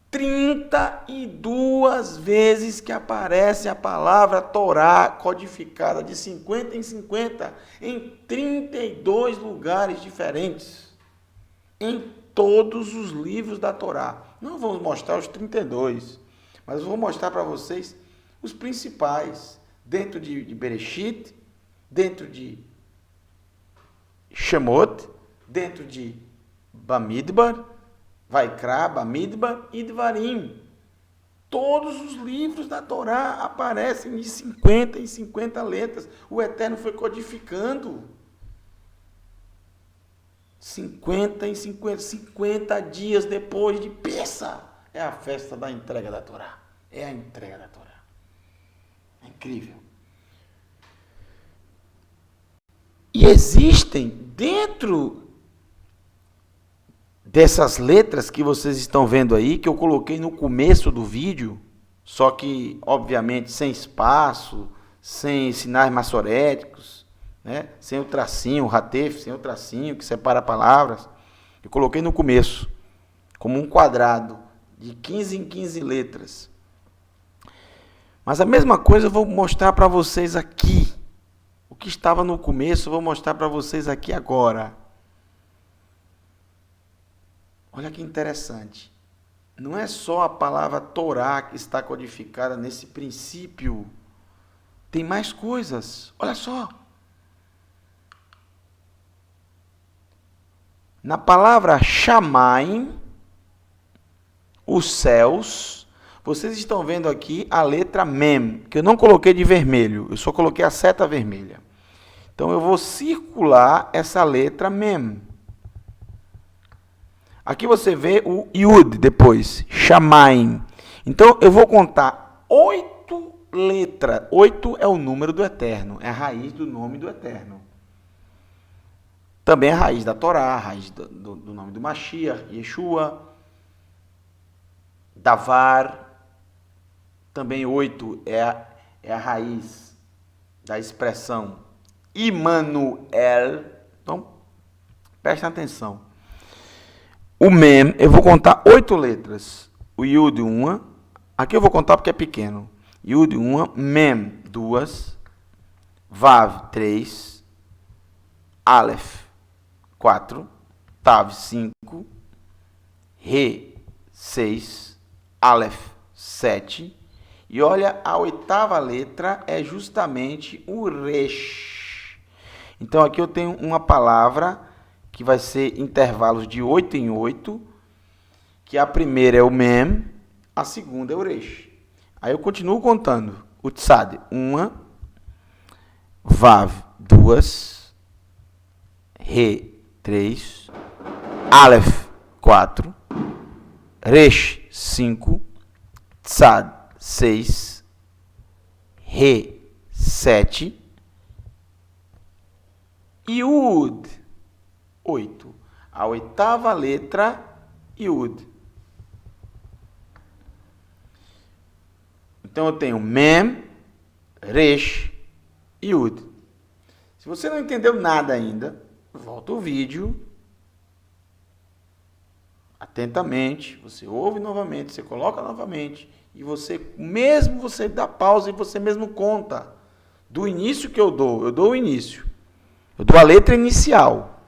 32 vezes que aparece a palavra Torá codificada, de 50 em 50, em 32 lugares diferentes, em todos os livros da Torá. Não vamos mostrar os 32, mas eu vou mostrar para vocês os principais, dentro de Bereshit, dentro de Shemot, dentro de Bamidbar, Vaikra, Bamidbar e Dvarim. Todos os livros da Torá aparecem de 50 em 50 letras. O Eterno foi codificando. 50 em 50, 50 dias depois de Pessah. É a festa da entrega da Torá. É a entrega da Torá. É incrível. E existem dentro dessas letras que vocês estão vendo aí, que eu coloquei no começo do vídeo, só que, obviamente, sem espaço, sem sinais maçoréticos, né? Sem o tracinho, o ratef, sem o tracinho que separa palavras. Eu coloquei no começo, como um quadrado, de 15 em 15 letras. Mas a mesma coisa eu vou mostrar para vocês aqui. O que estava no começo, eu vou mostrar para vocês aqui agora. Olha que interessante. Não é só a palavra Torá que está codificada nesse princípio. Tem mais coisas. Olha só. Na palavra Shamaim, os céus, vocês estão vendo aqui a letra Mem, que eu não coloquei de vermelho, eu só coloquei a seta vermelha. Então eu vou circular essa letra Mem. Aqui você vê o Yud depois, Shamaim. Então eu vou contar 8 letras. 8 é o número do Eterno, é a raiz do nome do Eterno. Também é a raiz da Torá, a raiz do nome do Mashiach, Yeshua, Davar. Também 8 é a raiz da expressão Immanuel. Então, presta atenção. O Mem, eu vou contar 8 letras. O Yud, 1. Aqui eu vou contar porque é pequeno. Yud, 1. Mem, 2. Vav, 3. Aleph, 4. Tav, 5. Re, 6. Aleph, 7. E olha, a 8ª letra é justamente o Resh. Então aqui eu tenho uma palavra que vai ser intervalos de 8 em 8, que a primeira é o Mem, a segunda é o Resh. Aí eu continuo contando. O Tzad, 1, Vav, 2, Re, 3, Aleph, 4, Resh, 5, Tzad, 6, Re, 7, Yud, 8. A 8ª letra, Yud. Então eu tenho Mem, Resh, Yud. Se você não entendeu nada ainda, volta o vídeo atentamente, você ouve novamente, você coloca novamente e você dá pausa e você mesmo conta do início que eu dou o início. Eu dou a letra inicial.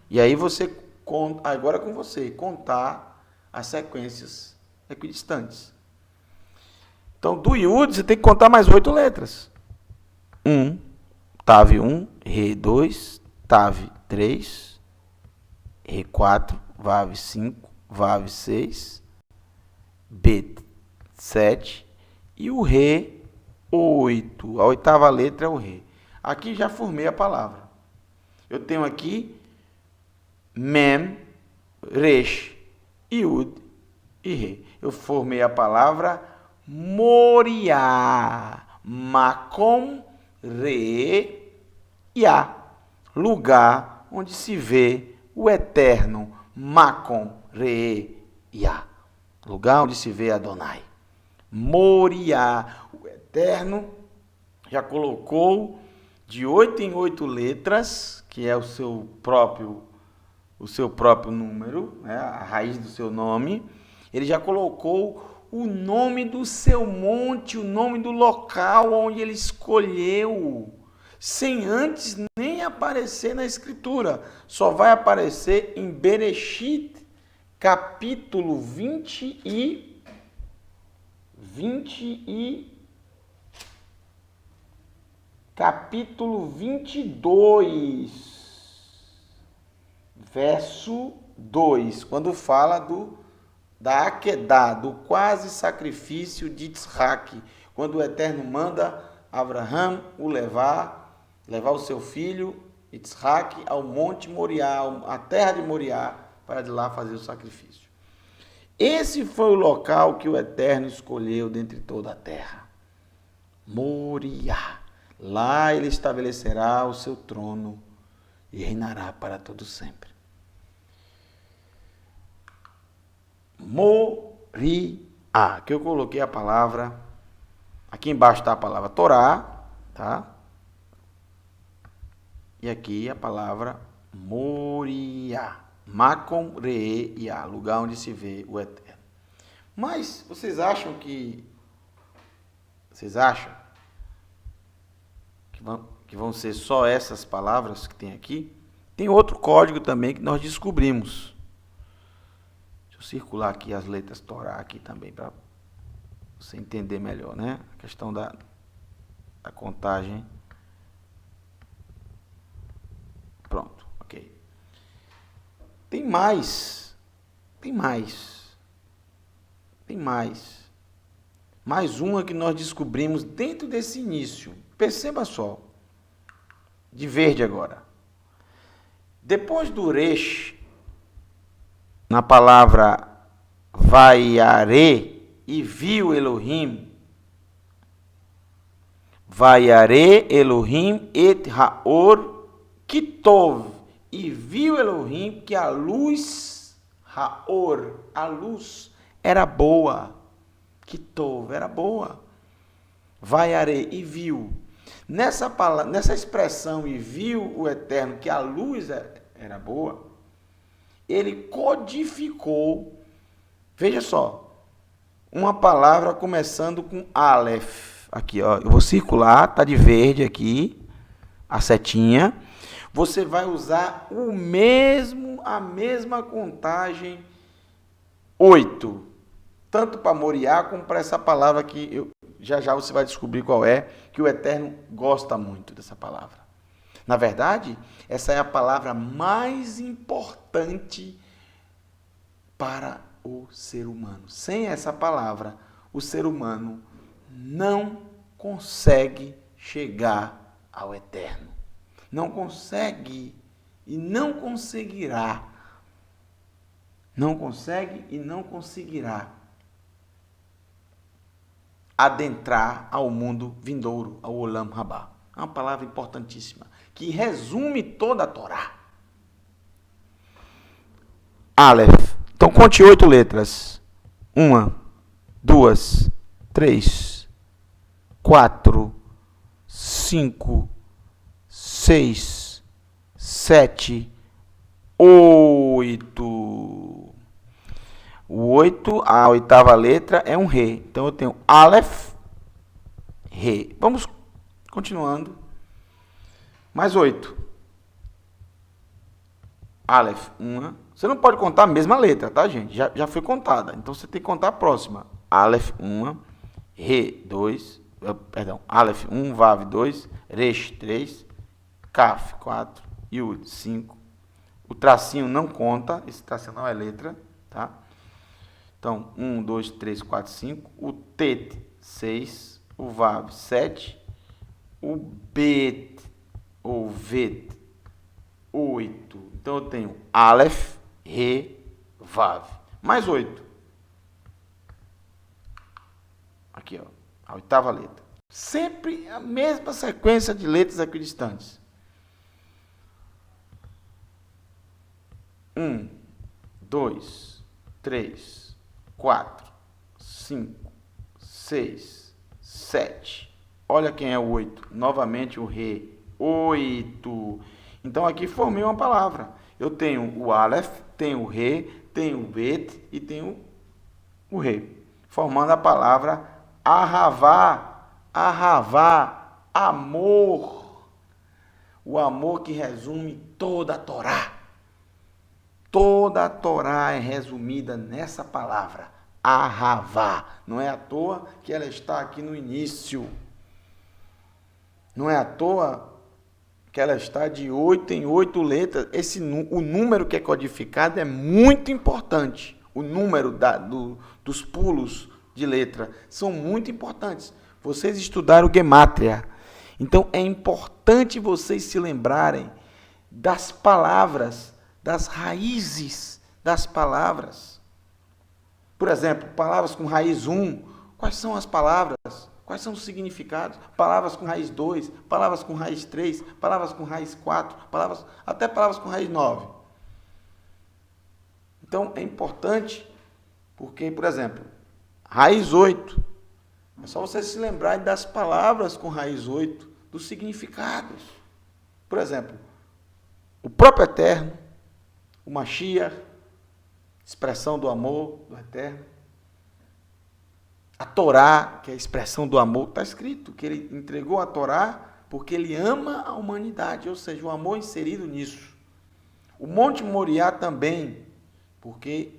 E aí você conta, agora com você, contar as sequências equidistantes. Então, do Yud, você tem que contar mais 8 letras. 1, Tav 1, Re 2, Tav 3, Re 4, Vav 5, Vav 6, Bet 7 e o Re 8. A 8ª letra é o Re. Aqui já formei a palavra. Eu tenho aqui Mem, Resh, Yud e Re. Eu formei a palavra Moriá, Makom, Re, Yah. Lugar onde se vê o Eterno, Makom, Re, Yah. Lugar onde se vê Adonai. Moriá. O Eterno já colocou de 8 em 8 letras, que é o seu próprio número, né, a raiz do seu nome. Ele já colocou o nome do seu monte, o nome do local onde ele escolheu, sem antes nem aparecer na Escritura. Só vai aparecer em Bereshit, capítulo 22, verso 2, quando fala da Akedah, do quase sacrifício de Yitzhak, quando o Eterno manda Abraham levar o seu filho Yitzhak ao Monte Moriá, à terra de Moriá, para de lá fazer o sacrifício. Esse foi o local que o Eterno escolheu dentre toda a terra. Moriá. Lá ele estabelecerá o seu trono e reinará para todo sempre. Moriá, que eu coloquei a palavra, aqui embaixo está a palavra Torá, tá? E aqui a palavra Moriá, Makom Re Yah, lugar onde se vê o Eterno. Mas vocês acham que vão ser só essas palavras que tem aqui, tem outro código também que nós descobrimos. Deixa eu circular aqui as letras Torá aqui também, para você entender melhor, né? A questão da contagem. Pronto, ok. Tem mais. Mais uma que nós descobrimos dentro desse início. Perceba só. De verde agora. Depois do resh, na palavra vaiare, e viu Elohim, vaiare Elohim et haor kitov, e viu Elohim que a luz, haor, a luz, era boa, kitov, era boa, vaiare, e viu. Nessa expressão, e viu o Eterno que a luz era boa, ele codificou, veja só, uma palavra começando com Aleph. Aqui, ó, eu vou circular, tá de verde aqui, a setinha. Você vai usar a mesma contagem 8, tanto para Moriá como para essa palavra que já você vai descobrir qual é, que o Eterno gosta muito dessa palavra. Na verdade, essa é a palavra mais importante para o ser humano. Sem essa palavra, o ser humano não consegue chegar ao Eterno. Não consegue e não conseguirá. Não consegue e não conseguirá adentrar ao mundo vindouro, ao Olam Rabá. É uma palavra importantíssima, que resume toda a Torá. Aleph. Então, conte 8 letras. 1, 2, 3, 4, 5, 6, 7, 8. O 8, a oitava letra é um Re. Então, eu tenho Aleph, Re. Vamos continuando. Mais 8. Aleph, 1. Você não pode contar a mesma letra, tá, gente? Já foi contada. Então, você tem que contar a próxima. Aleph, 1. Re, 2. Perdão. Aleph, 1. Vav, 2. Resh, 3. Kaf, 4. Yud, 5. O tracinho não conta. Esse tracinho não é letra, tá? Então, 1, 2, 3, 4, 5. O Tet, 6. O Vav, 7. O Bet, ou Vet, 8. Então, eu tenho Aleph, Re, Vav. Mais 8. Aqui, ó. A oitava letra. Sempre a mesma sequência de letras equidistantes. 1, 2, 3, 4, 5, 6, 7. Olha quem é o 8. Novamente o Re. 8. Então aqui formei uma palavra. Eu tenho o Aleph, tenho o Re, tenho o Bet e tenho o Re. Formando a palavra Ahavá. Ahavá. Amor. O amor que resume toda a Torá. Toda a Torá é resumida nessa palavra. Ahavá. Não é à toa que ela está aqui no início. Não é à toa que ela está de 8 em 8 letras. O número que é codificado é muito importante. O número dos pulos de letra são muito importantes. Vocês estudaram Gemátria. Então, é importante vocês se lembrarem das palavras, das raízes das palavras. Por exemplo, palavras com raiz 1. Quais são as palavras? Quais são os significados? Palavras com raiz 2, palavras com raiz 3, palavras com raiz 4, até palavras com raiz 9. Então, é importante, porque, por exemplo, raiz 8, é só vocês se lembrarem das palavras com raiz 8, dos significados. Por exemplo, o próprio Eterno, o Mashiach, expressão do amor do Eterno. A Torá, que é a expressão do amor, está escrito que ele entregou a Torá porque ele ama a humanidade, ou seja, o amor inserido nisso. O Monte Moriá também, porque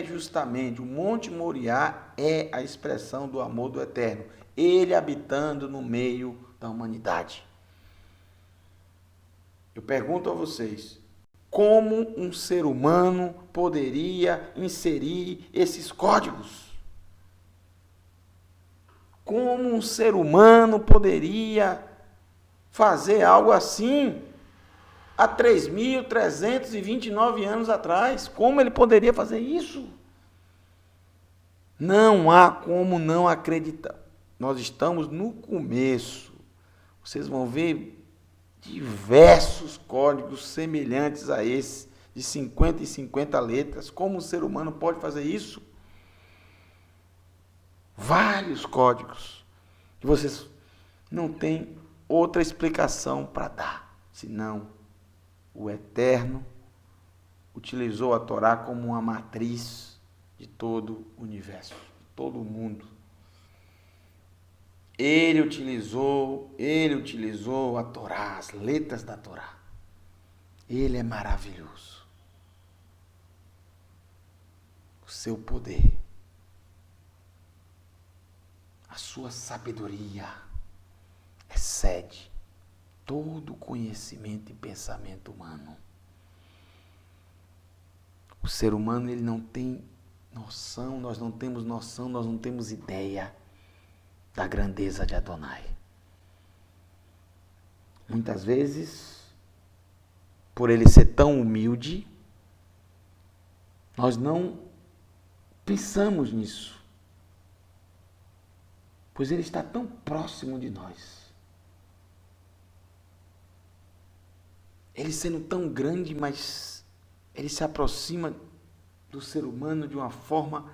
justamente o Monte Moriá é a expressão do amor do Eterno, ele habitando no meio da humanidade. Eu pergunto a vocês, como um ser humano poderia inserir esses códigos? Como um ser humano poderia fazer algo assim há 3.329 anos atrás? Como ele poderia fazer isso? Não há como não acreditar. Nós estamos no começo. Vocês vão ver diversos códigos semelhantes a esse, de 50 e 50 letras. Como um ser humano pode fazer isso? Vários códigos. E vocês não têm outra explicação para dar, senão o Eterno utilizou a Torá como uma matriz de todo o universo, de todo o mundo. Ele utilizou a Torá, as letras da Torá. Ele é maravilhoso. O seu poder, a sua sabedoria excede todo conhecimento e pensamento humano. O ser humano, ele não tem noção, nós não temos noção, nós não temos ideia da grandeza de Adonai. Muitas vezes, por ele ser tão humilde, nós não pensamos nisso, pois ele está tão próximo de nós. Ele sendo tão grande, mas ele se aproxima do ser humano de uma forma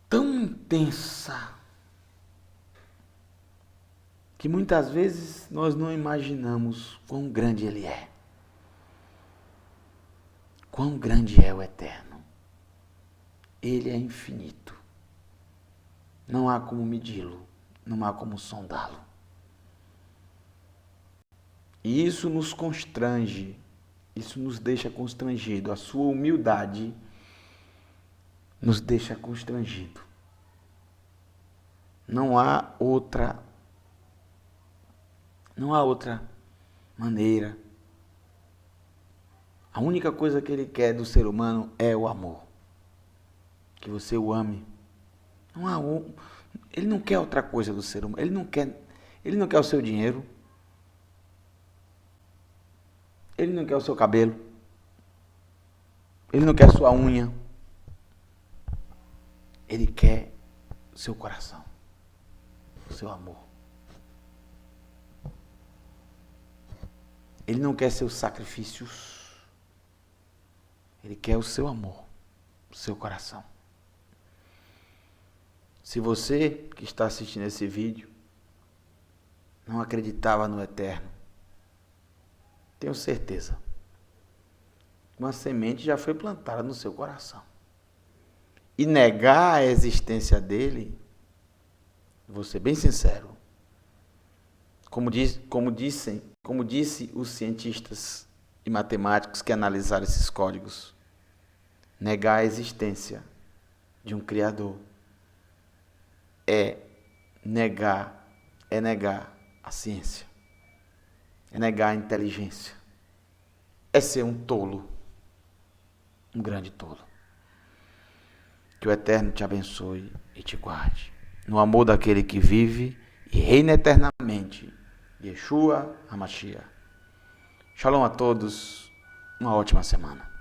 tão intensa que muitas vezes nós não imaginamos quão grande ele é. Quão grande é o Eterno. Ele é infinito. Não há como medi-lo, não há como sondá-lo. E isso nos constrange, isso nos deixa constrangido. A sua humildade nos deixa constrangido. Não há outra maneira. A única coisa que ele quer do ser humano é o amor. Que você o ame. Ele não quer outra coisa do ser humano. Ele não quer o seu dinheiro. Ele não quer o seu cabelo. Ele não quer a sua unha. Ele quer o seu coração, o seu amor. Ele não quer seus sacrifícios. Ele quer o seu amor, o seu coração. Se você que está assistindo esse vídeo não acreditava no Eterno, tenho certeza, uma semente já foi plantada no seu coração. E negar a existência dele, vou ser bem sincero, como disse os cientistas e matemáticos que analisaram esses códigos, negar a existência de um Criador é negar a ciência, é negar a inteligência, é ser um tolo, um grande tolo. Que o Eterno te abençoe e te guarde. No amor daquele que vive e reina eternamente, Yeshua HaMashiach. Shalom a todos, uma ótima semana.